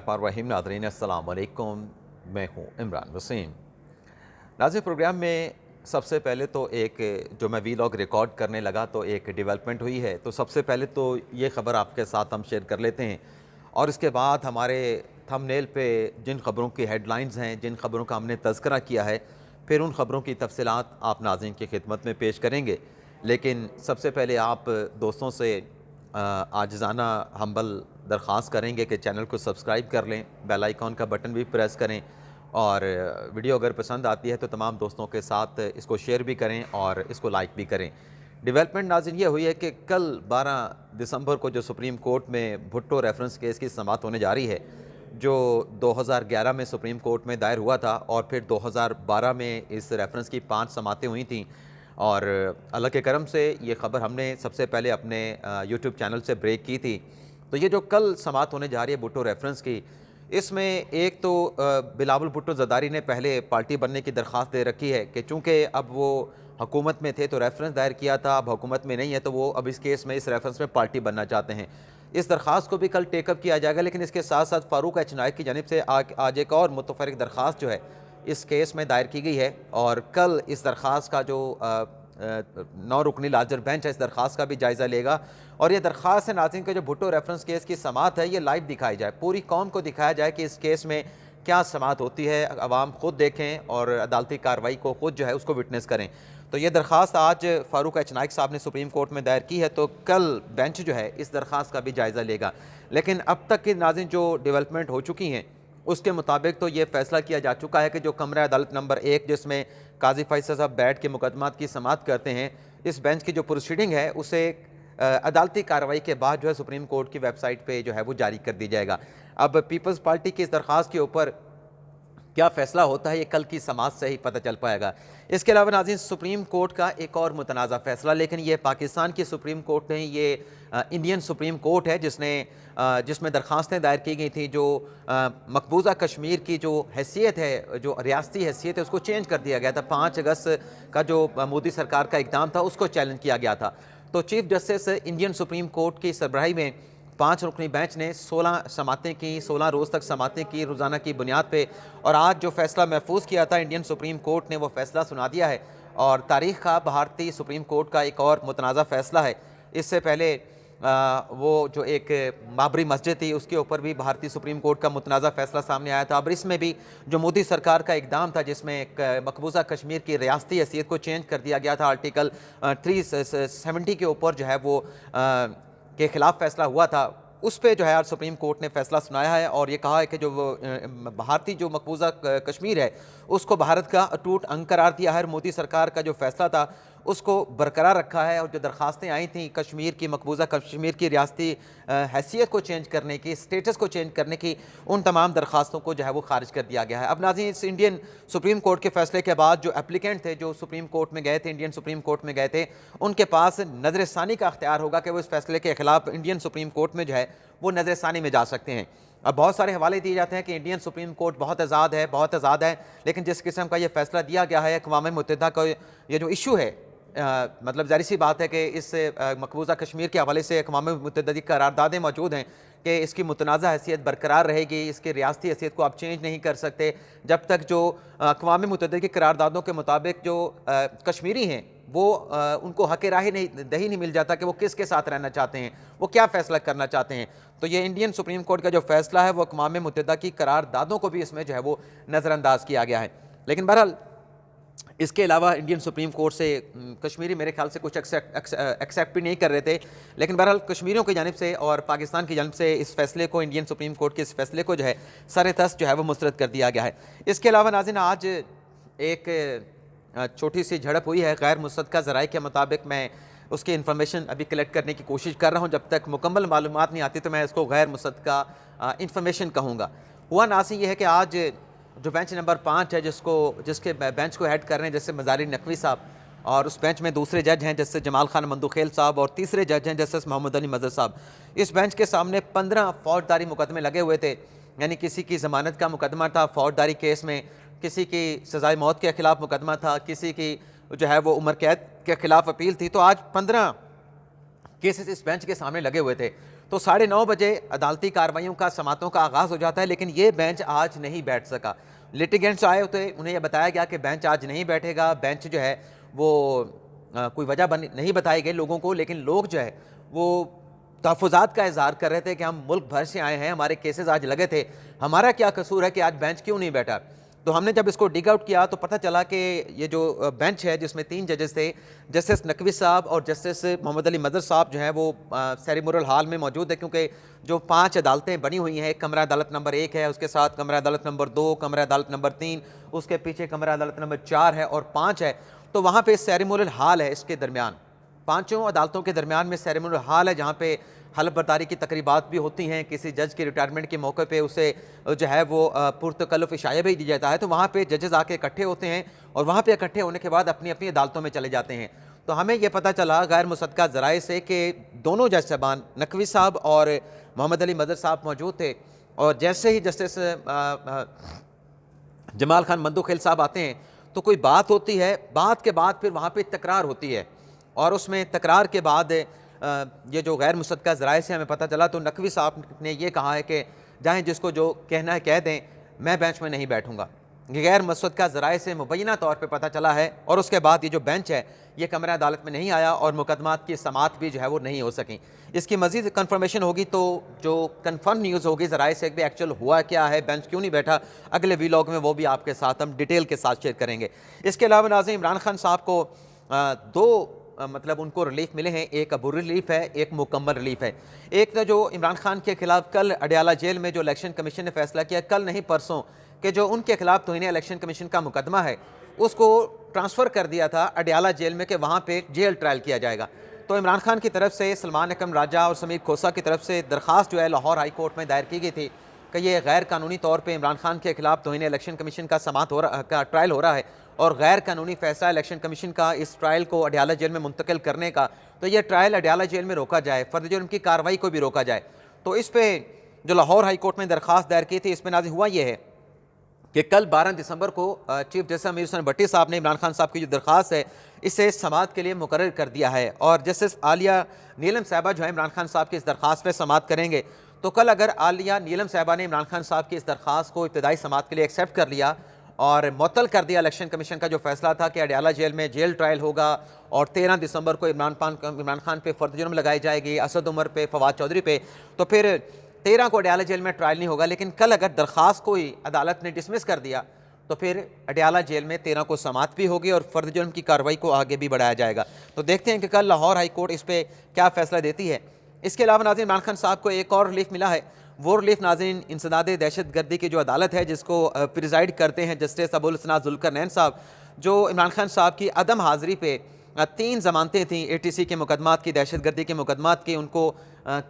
रहीम नाज़रीन अस्सलाम वालेकुम। मैं हूँ इमरान वसीम। नाज़रीन, प्रोग्राम में सबसे पहले तो जो मैं वीलॉग रिकॉर्ड करने लगा तो एक डेवलपमेंट हुई है। तो सबसे पहले तो ये ख़बर आपके साथ हम शेयर कर लेते हैं और इसके बाद हमारे थंबनेल पे जिन ख़बरों की हेडलाइंस हैं, जिन ख़बरों का हमने तज़किरा किया है, फिर उन ख़बरों की तफसीलात आप नाज़रीन की खिदमत में पेश करेंगे। लेकिन सबसे पहले आप दोस्तों से आजिज़ाना हम्बल दरख्वास्त करेंगे कि चैनल को सब्सक्राइब कर लें, बेल आइकॉन का बटन भी प्रेस करें और वीडियो अगर पसंद आती है तो तमाम दोस्तों के साथ इसको शेयर भी करें और इसको लाइक भी करें। डेवलपमेंट नाज़रीन ये हुई है कि कल 12 दिसंबर को जो सुप्रीम कोर्ट में भुट्टो रेफरेंस केस की समाअत होने जा रही है, जो 2011 में सुप्रीम कोर्ट में दायर हुआ था और फिर 2012 में इस रेफरेंस की 5 समातें हुई थीं। और अल्लाह के करम से ये ख़बर हमने सबसे पहले अपने यूट्यूब चैनल से ब्रेक की थी। तो ये जो कल समाअत होने जा रही है भुट्टो रेफरेंस की, इसमें एक तो बिलावल भुट्टो ज़रदारी ने पहले पार्टी बनने की दरख्वास्त दे रखी है कि चूँकि अब वो हुकूमत में थे तो रेफरेंस दायर किया था, अब हुकूमत में नहीं है तो वो अब इस केस में इस रेफरेंस में पार्टी बनना चाहते हैं। इस दरख्वास्त को भी कल टेकअप किया जाएगा, लेकिन इसके साथ साथ फ़ारूक एच नायक की जानिब से आज एक और मुतफ़र्रिक़ दरख्वास्त जो है इस केस में दायर की गई है। और कल इस दरख्वास्त का जो 9 रुकनी लार्जर बेंच है, इस दरख्वास्त का भी जायज़ा लेगा। और ये दरख्वास्त है नाज़रीन के जो भुट्टो रेफरेंस केस की समाअत है ये लाइव दिखाई जाए, पूरी कौम को दिखाया जाए कि इस केस में क्या समाअत होती है, अवाम खुद देखें और अदालती कार्रवाई को खुद जो है उसको विटनेस करें। तो ये दरख्वास्त आज फ़ारूक एच नायक साहब ने सुप्रीम कोर्ट में दायर की है, तो कल बेंच जो है इस दरख्वास्त का भी जायज़ा लेगा। लेकिन अब तक की नाज़रीन जो डेवलपमेंट हो चुकी हैं उसके मुताबिक तो ये फैसला किया जा चुका है कि जो कमरा अदालत नंबर 1 जिसमें काजी फैसल साहब बैठ के मुकदमात की समाअत करते हैं, इस बेंच की जो प्रोसीडिंग है उसे अदालती कार्रवाई के बाद जो है सुप्रीम कोर्ट की वेबसाइट पे जो है वो जारी कर दी जाएगा। अब पीपल्स पार्टी की इस दरख्वास्त के ऊपर क्या फ़ैसला होता है ये कल की समाअत से ही पता चल पाएगा। इसके अलावा नाज़रीन सुप्रीम कोर्ट का एक और मुतनाज़ा फ़ैसला, लेकिन ये पाकिस्तान की सुप्रीम कोर्ट नहीं, ये इंडियन सुप्रीम कोर्ट है जिसमें दरख्वास्तें दायर की गई थी। जो मकबूजा कश्मीर की जो हैसियत है, जो रियासती हैसियत है, उसको चेंज कर दिया गया था। 5 अगस्त का जो मोदी सरकार का इक़दाम था उसको चैलेंज किया गया था। तो chief justice Indian supreme court की सरबराही में 5 रुकनी बेंच ने 16 समातें की, 16 रोज़ तक समातें की रोज़ाना की बुनियाद पे। और आज जो फ़ैसला महफूज किया था इंडियन सुप्रीम कोर्ट ने वो फ़ैसला सुना दिया है और तारीख़ का भारतीय सुप्रीम कोर्ट का एक और मुतनाज़ा फ़ैसला है। इससे पहले वो जो एक बाबरी मस्जिद थी उसके ऊपर भी भारतीय सुप्रीम कोर्ट का मुतनाज़ा फ़ैसला सामने आया था। अब इसमें भी जो मोदी सरकार का इक़दाम था जिसमें मकबूजा कश्मीर की रियासती हैसियत को चेंज कर दिया गया था, आर्टिकल 370 के ऊपर जो है वो के ख़िलाफ़ फ़ैसला हुआ था, उस पे जो है आज सुप्रीम कोर्ट ने फ़ैसला सुनाया है और ये कहा है कि जो भारतीय जो मकबूजा कश्मीर है उसको भारत का अटूट अंग करार दिया है। मोदी सरकार का जो फ़ैसला था उसको बरकरार रखा है और जो दरख्वास्तें आई थी कश्मीर की, मकबूजा कश्मीर की रियासती हैसियत को चेंज करने की, स्टेटस को चेंज करने की, उन तमाम दरख्वास्तों को जो है वो खारिज कर दिया गया है। अब नाज़रीन इस इंडियन सुप्रीम कोर्ट के फ़ैसले के बाद जो एप्लीकेंट थे, जो सुप्रीम कोर्ट में गए थे, इंडियन सुप्रीम कोर्ट में गए थे, उनके पास नज़रसानी का अख्तियार होगा कि वो इस फैसले के ख़िलाफ़ इंडियन सुप्रीम कोर्ट में जो है वो नज़रसानी में जा सकते हैं। अब बहुत सारे हवाले दिए जाते हैं कि इंडियन सुप्रीम कोर्ट बहुत आज़ाद है, बहुत आज़ाद है, लेकिन जिस किस्म का ये फ़ैसला दिया गया है अक़वाम मुत्तहिदा का ये जो इशू है, मतलब ज़ाहिर सी बात है कि इस मकबूजा कश्मीर के हवाले से अक़वाम मुत्तहिदा की करारदादें मौजूद हैं कि इसकी मुतनाज़ा हैसियत बरकरार रहेगी, इसकी रियासती हैसियत को आप चेंज नहीं कर सकते जब तक जो अक़वाम मुत्तहिदा की करारदादों के मुताबिक जो कश्मीरी हैं वो उनको हक़ राह दही नहीं मिल जाता कि वो किसके साथ रहना चाहते हैं, वो क्या फ़ैसला करना चाहते हैं। तो ये इंडियन सुप्रीम कोर्ट का जो फ़ैसला है वो अक़वाम मुत्तहिदा की करारदादों को भी इसमें जो है वो नज़रअंदाज किया गया है। लेकिन बहरहाल इसके अलावा इंडियन सुप्रीम कोर्ट से कश्मीरी मेरे ख्याल से कुछ एक्सेप्ट भी नहीं कर रहे थे, लेकिन बहरहाल कश्मीरियों की जानिब से और पाकिस्तान की जानिब से इस फैसले को, इंडियन सुप्रीम कोर्ट के इस फैसले को जो है सर-ए-तस जो है वो मुस्तरद कर दिया गया है। इसके अलावा नाज़रीन आज एक छोटी सी झड़प हुई है, गैर मुसद्दक़ा ज़राए के मुताबिक। मैं उसकी इन्फॉर्मेशन अभी कलेक्ट करने की कोशिश कर रहा हूँ, जब तक मुकम्मल मालूमात नहीं आती तो मैं इसको गैर मुसद्दक़ा इन्फॉर्मेशन कहूँगा। हुआ नाज़रीन ये है कि आज जो बेंच नंबर 5 है जिसके बेंच को हेड कर रहे हैं जैसे मज़ारी नकवी साहब, और उस बेंच में दूसरे जज हैं जैसे जमाल खान मंदुखेल साहब, और तीसरे जज हैं जस्टिस मोहम्मद अली मज़हर साहब। इस बेंच के सामने 15 फौजदारी मुकदमे लगे हुए थे, यानी किसी की ज़मानत का मुकदमा था फौजदारी केस में, किसी की सज़ाए मौत के ख़िलाफ़ मुकदमा था, किसी की जो है वो उम्र कैद के ख़िलाफ़ अपील थी। तो आज 15 केसेस इस बेंच के सामने लगे हुए थे। तो 9:30 बजे अदालती कार्रवाइयों का समातों का आगाज़ हो जाता है, लेकिन ये बेंच आज नहीं बैठ सका। लिटिगेंट्स आए होते, उन्हें यह बताया गया कि बेंच आज नहीं बैठेगा। बेंच जो है वो कोई वजह नहीं बताई गई लोगों को, लेकिन लोग जो है वो तहफ़्फ़ुज़ात का इज़हार कर रहे थे कि हम मुल्क भर से आए हैं, हमारे केसेस आज लगे थे, हमारा क्या कसूर है कि आज बेंच क्यों नहीं बैठा। तो हमने जब इसको डिग आउट किया तो पता चला कि ये जो बेंच है जिसमें 3 जजेस थे, जस्टिस नकवी साहब और जस्टिस मोहम्मद अली मदर साहब जो हैं वो सेरेमोनियल हॉल में मौजूद है, क्योंकि जो 5 अदालतें बनी हुई हैं, एक कमरा अदालत नंबर 1 है, उसके साथ कमरा अदालत नंबर 2, कमरा अदालत नंबर 3, उसके पीछे कमरा अदालत नंबर 4 है और 5 है। तो वहाँ पर सेरेमोनियल हॉल है, इसके दरमियान पाँचों अदालतों के दरमियान में सेरेमोनियल हॉल है, जहाँ पे हल्फ बर्दारी की तकरीबात भी होती हैं। किसी जज की रिटायरमेंट के मौके पे उसे जो है वो पुरतकल्लुफ़ इशाया भी दिया जाता है, तो वहाँ पे जजेस आके इकट्ठे होते हैं और वहाँ पे इकट्ठे होने के बाद अपनी अपनी अदालतों में चले जाते हैं। तो हमें ये पता चला गैर मुसद्दक़ा ज़राए से कि दोनों जज साहबान नकवी साहब और मोहम्मद अली मदर साहब मौजूद थे, और जैसे ही जस्टिस जमाल खान मंदुखिल साहब आते हैं तो कोई बात होती है, बात के बाद फिर वहाँ पर तकरार होती है, और उसमें तकरार के बाद ये जो गैर मुसद्दक़ा ज़राए से हमें पता चला, तो नकवी साहब ने ये कहा है कि जाएँ जिसको जो कहना है कह दें, मैं बेंच में नहीं बैठूंगा। ये गैर मुसद्दक़ा ज़राए से मुबैना तौर पे पता चला है, और उसके बाद ये जो बेंच है ये कमरा अदालत में नहीं आया और मुकदमात की समात भी जो है वो नहीं हो सकी। इसकी मज़ीद कन्फर्मेशन होगी तो जो कन्फर्म न्यूज़ होगी ज़राए से भी एक्चुअल हुआ क्या है, बेंच क्यों नहीं बैठा, अगले वीलॉग में वो भी आपके साथ हम डिटेल के साथ शेयर करेंगे। इसके अलावा नाज़रीन, इमरान खान साहब को दो मतलब उनको रिलीफ मिले हैं, एक अबू रिलीफ है, एक मुकम्मल रिलीफ है। एक तो जो इमरान खान के खिलाफ कल अडयाला जेल में जो इलेक्शन कमीशन ने फैसला किया, कल नहीं परसों, कि जो उनके खिलाफ तौहीन इलेक्शन कमीशन का मुकदमा है उसको ट्रांसफ़र कर दिया था अडयाला जेल में कि वहाँ पे जेल ट्रायल किया जाएगा। तो इमरान खान की तरफ से सलमान अकरम राजा और समीर खोसा की तरफ से दरख्वास्त जो है लाहौर हाई कोर्ट में दायर की गई थी कि ये गैर कानूनी तौर पर इमरान खान के खिलाफ तौहीन इलेक्शन कमीशन का समात हो रहा का ट्रायल हो रहा है, और गैर कानूनी फैसला इलेक्शन कमीशन का इस ट्रायल को अडयाला जेल में मुंतकिल करने का, तो ये ट्रायल अडयाला जेल में रोका जाए, फर्द जुर्म की कार्रवाई को भी रोका जाए। तो इस पर जो लाहौर हाई कोर्ट में दरख्वास्त दायर की थी, इसमें नाज़िल हुआ ये है कि कल 12 दिसंबर को चीफ जस्टिस अमीर हुसैन भट्टी साहब ने इमरान खान साहब की जो दरख्वास्त है इसे समात के लिए मुकर्रर कर दिया है, और जस्टिस आलिया नीलम साहबा जो है इमरान खान साहब की इस दरख्वास्त पर समात करेंगे। तो कल अगर आलिया नीलम साहबा ने इमरान खान साहब की इस दरख्वास्त को इब्तदाई समात के लिए एक्सेप्ट कर लिया और मुअत्तल कर दिया इलेक्शन कमीशन का जो फैसला था कि अडयाला जेल में जेल ट्रायल होगा, और 13 दिसंबर को इमरान खान पे फ़र्द जुर्म लगाई जाएगी, असद उमर पे, फवाद चौधरी पे, तो फिर 13 को अडयाला जेल में ट्रायल नहीं होगा। लेकिन कल अगर दरख्वास्त को ही अदालत ने डिसमिस कर दिया तो फिर अडयाला जेल में 13 को समात भी होगी और फ़र्द जुर्म की कार्रवाई को आगे भी बढ़ाया जाएगा। तो देखते हैं कि कल लाहौर हाई कोर्ट इस पर क्या फ़ैसला देती है। इसके अलावा नाज़रीन, इमरान खान साहब को एक और रिलीफ मिला है। वो रिलीफ नाज़रीन इंसदाद दहशत गर्दी की जो अदालत है जिसको प्रिजाइड करते हैं जस्टिस अबुल हसन जुल्करनैन साहब, जो इमरान खान साहब की अदम हाज़िरी पे 3 ज़मानतें थीं ATC के मुकदमात की, दहशत गर्दी के मुकदमात की, उनको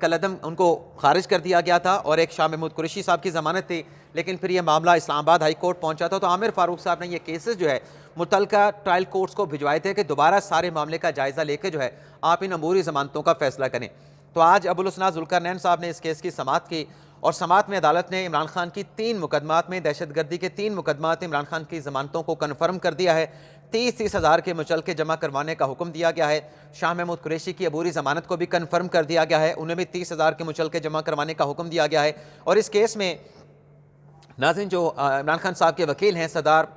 कलअदम उनको खारिज कर दिया गया था, और एक शाह महमूद कुरैशी साहब की ज़मानत थी। लेकिन फिर यह मामला इस्लामाबाद हाई कोर्ट पहुँचा था, तो आमिर फ़ारूक साहब ने ये केसेस जो है मुतल्लिका ट्रायल कोर्ट्स को भिजवाए थे कि दोबारा सारे मामले का जायज़ा लेकर जो है आप इन अमूरी ज़मानतों का फ़ैसला करें। तो आज अबुल हसन जुल्करनैन साहब ने इस केस की समात की, और समात में अदालत ने इमरान खान की 3 मुकदमात में, दहशत गर्दी के 3 मुकदमात इमरान खान की ज़मानतों को कन्फर्म कर दिया है। 30-30 हज़ार के मुचलके जमा करवाने का हुक्म दिया गया है। शाह महमूद कुरैशी की अबूरी ज़मानत को भी कन्फर्म कर दिया गया है, उन्हें भी 30 हज़ार के मुचलके जमा करवाने का हुक्म दिया गया है। और इस केस में नाज़रीन जो इमरान खान साहब के वकील हैं सरदार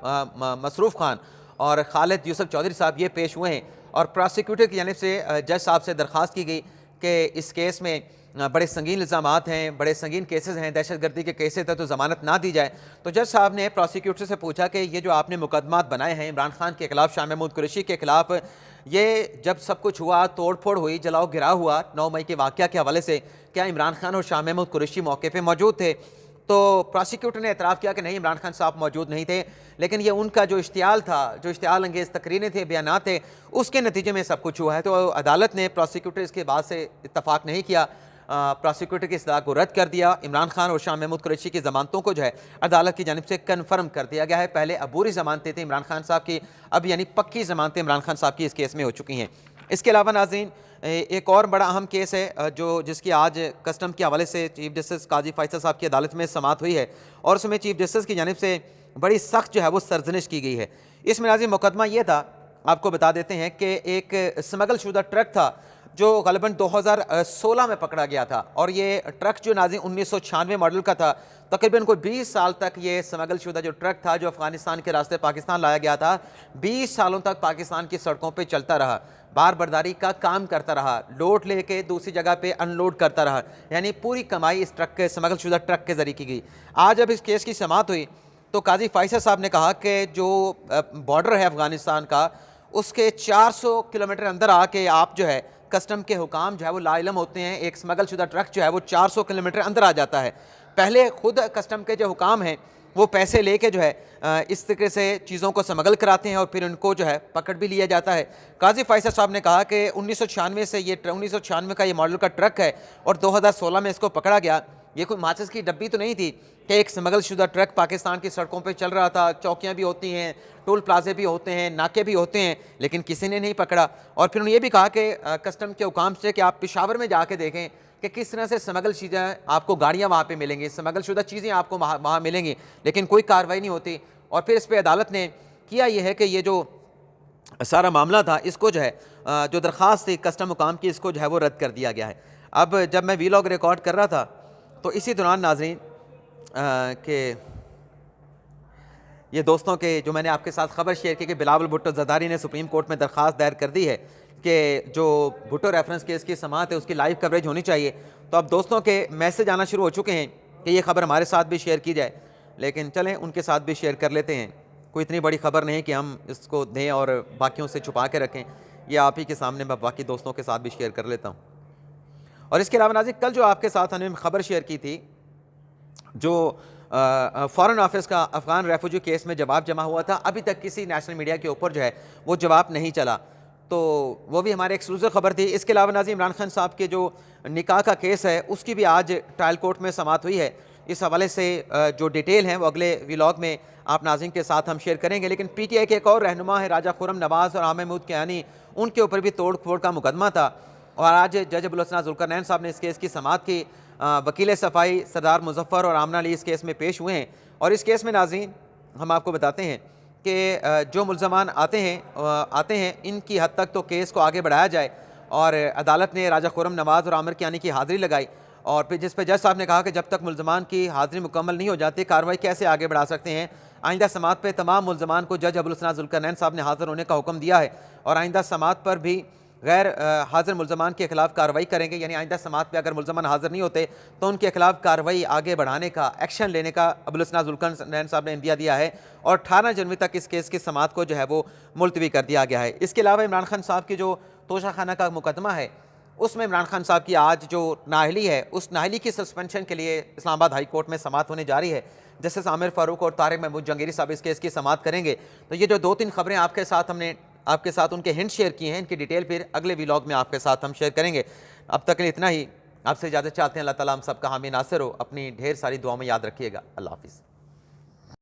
मसरूफ़ खान और खालिद यूसुफ चौधरी साहब, ये पेश हुए हैं, और प्रोसिक्यूटर की जानिब से जज साहब से दरख्वास्त की गई कि इस केस में बड़े संगीन इल्ज़ामात हैं, बड़े संगीन केसेस हैं, दहशत गर्दी के केसेस हैं, तो ज़मानत ना दी जाए। तो जज साहब ने प्रोसिक्यूटर से पूछा कि ये जो आपने मुकदमात बनाए हैं इमरान खान के खिलाफ, शाह महमूद कुरैशी के खिलाफ, ये जब सब कुछ हुआ, तोड़ फोड़ हुई, जलाओ गिराव हुआ 9 मई के वाक़या के हवाले से, क्या इमरान खान और शाह महमूद कुरैशी मौके पर मौजूद थे? तो प्रोसिक्यूटर ने एतराफ़ किया कि नहीं, इमरान खान साहब मौजूद नहीं थे, लेकिन ये उनका जो इश्तियाल था, जो इश्तियाल अंगेज़ तकरीरें थे, बयानात थे, उसके नतीजे में सब कुछ हुआ है। तो अदालत ने प्रोसिक्यूटर इसके बाद से इत्तफ़ाक़ नहीं किया, प्रोसिक्यूटर की इस्तदा को रद्द कर दिया। इमरान खान और शाह महमूद कुरैशी की ज़मानतों को जो है अदालत की जानिब से कन्फर्म कर दिया गया है। पहले अबूरी ज़मानतें थी इमरान खान साहब की, अब यानी पक्की ज़मानतें इमरान खान साहब की इस केस में हो चुकी हैं। इसके अलावा नाज़रीन एक और बड़ा अहम केस है जो जिसकी आज कस्टम के हवाले से चीफ जस्टिस काजी फैसल साहब की अदालत में समात हुई है, और उसमें चीफ जस्टिस की जानिब से बड़ी सख्त जो है वो सरजनिश की गई है। इसमें नाज़रीन मुकदमा ये था, आपको बता देते हैं कि एक स्मगल शुदा ट्रक था जो ग़ालिबन 2016 में पकड़ा गया था। और ये ट्रक जो नाज़रीन 1996 मॉडल का था, तकरीबन कोई 20 साल तक ये स्मगल शुदा जो ट्रक था जो अफ़गानिस्तान के रास्ते पाकिस्तान लाया गया था, 20 सालों तक पाकिस्तान की सड़कों पे चलता रहा, बार बर्दारी का काम करता रहा, लोड लेके दूसरी जगह पे अनलोड करता रहा, यानी पूरी कमाई इस ट्रक के स्मगल शुदा ट्रक के ज़रिए की गई। आज जब इस केस की समाअत हुई तो काजी फ़ैसल साहब ने कहा कि जो बॉर्डर है अफ़गानिस्तान का, उसके 400 किलोमीटर अंदर आके आप जो है कस्टम के हुकाम जो है वो लाइलम होते हैं। एक स्मगल शुदा ट्रक जो है वो 400 किलोमीटर अंदर आ जाता है। पहले खुद कस्टम के जो हुकाम हैं वो पैसे लेके जो है इस तरीके से चीज़ों को स्मगल कराते हैं और फिर उनको जो है पकड़ भी लिया जाता है। काजी फ़ैसल साहब ने कहा कि 1996 से ये 1996 का ये मॉडल का ट्रक है और 2016 में इसको पकड़ा गया। ये कोई माचिस की डब्बी तो नहीं थी कि एक स्मगल शुदा ट्रक पाकिस्तान की सड़कों पे चल रहा था। चौकियाँ भी होती हैं, टोल प्लाजे भी होते हैं, नाके भी होते हैं, लेकिन किसी ने नहीं पकड़ा। और फिर उन्होंने ये भी कहा कि कस्टम के हुकाम से कि आप पेशावर में जाके देखें कि किस तरह से स्मगल चीज़ें आपको गाड़ियाँ वहाँ पे मिलेंगी, स्मगल शुदा चीज़ें आपको वहाँ मिलेंगी, लेकिन कोई कार्रवाई नहीं होती। और फिर इस पर अदालत ने किया ये है कि ये जो सारा मामला था इसको जो है जो दरख्वास्त थी कस्टम हुकाम की, इसको जो है वो रद्द कर दिया गया है। अब जब मैं वीलॉग रिकॉर्ड कर रहा था तो इसी दौरान नाज़रीन के ये दोस्तों के जो मैंने आपके साथ खबर शेयर की कि बिलावल भुट्टो ज़रदारी ने सुप्रीम कोर्ट में दरख्वास्त दायर कर दी है कि जो भुट्टो रेफरेंस केस की समाअत है उसकी लाइव कवरेज होनी चाहिए। तो अब दोस्तों के मैसेज आना शुरू हो चुके हैं कि ये खबर हमारे साथ भी शेयर की जाए, लेकिन चलें उनके साथ भी शेयर कर लेते हैं। कोई इतनी बड़ी खबर नहीं कि हम इसको दें और बाकियों से छुपा के रखें, ये आप ही के सामने मैं बाकी दोस्तों के साथ भी शेयर कर लेता हूँ। और इसके अलावा नाज़रीन कल जो आपके साथ हमने खबर शेयर की थी, जो फ़ॉरेन ऑफिस का अफ़गान रेफ्यूजी केस में जवाब जमा हुआ था, अभी तक किसी नेशनल मीडिया के ऊपर जो है वो जवाब नहीं चला, तो वो भी हमारे एक्सक्लूसिव खबर थी। इसके अलावा नाज़रीन इमरान खान साहब के जो निकाह का केस है उसकी भी आज ट्रायल कोर्ट में समाअत हुई है। इस हवाले से जो डिटेल हैं वो अगले व्लॉग में आप नाज़रीन के साथ हम शेयर करेंगे। लेकिन PTI के एक और रहनुमा है राजा खुर्रम नवाज़ और आमिर महमूद कियानी, उनके ऊपर भी तोड़ फोड़ का मुकदमा था और आज जज अबुल हसन ज़ुल्करनैन साहब ने इस केस की समाअत की। वकील सफ़ाई सरदार मुज़फ़्फ़र और आमना अली इस केस में पेश हुए हैं। और इस केस में नाज़रीन हम आपको बताते हैं कि जो मुल्ज़मान आते हैं इनकी हद तक तो केस को आगे बढ़ाया जाए। और अदालत ने राजा खुर्रम नवाज़ और आमिर कियानी की हाज़िरी लगाई और फिर जिस पर जज साहब ने कहा कि जब तक मुल्ज़मान की हाज़िरी मुकम्मल नहीं हो जाती कार्रवाई कैसे आगे बढ़ा सकते हैं। आइंदा समाअत पर तमाम मुल्ज़मान को जज अबुल हसन ज़ुल्करनैन साहब ने हाज़िर होने का हुक्म दिया है और आइंदा समाअत पर भी गैर हाज़िर मुल्ज़मान के खिलाफ कार्रवाई करेंगे। यानी आइंदा समाअत पे अगर मुल्ज़मान हाज़िर नहीं होते तो उनके खिलाफ कार्रवाई आगे बढ़ाने का, एक्शन लेने का अबुल हसन ज़ुल्करनैन साहब ने इंदिया दिया है और 18 जनवरी तक इस केस की समाअत को जो है वो मुलतवी कर दिया गया है। इसके अलावा इमरान खान साहब की जो तोशाखाना का मुकदमा है उसमें इमरान खान साहब की आज जो नाअहली है उस नाअहली की सस्पेंशन के लिए इस्लामाबाद हाई कोर्ट में समाअत होने जा रही है। जस्टिस आमिर फारूक और तारिक महमूद जंगीरी साहब इस केस की समाअत करेंगे। तो ये जो 2-3 खबरें आपके साथ हमने आपके साथ उनके हिंट शेयर किए हैं, इनकी डिटेल फिर अगले व्लॉग में आपके साथ हम शेयर करेंगे। अब तक के लिए इतना ही, आपसे इजाज़त चाहते हैं। अल्लाह ताला हम सबका हामी नासिर हो। अपनी ढेर सारी दुआ में याद रखिएगा। अल्लाह हाफ़िज़।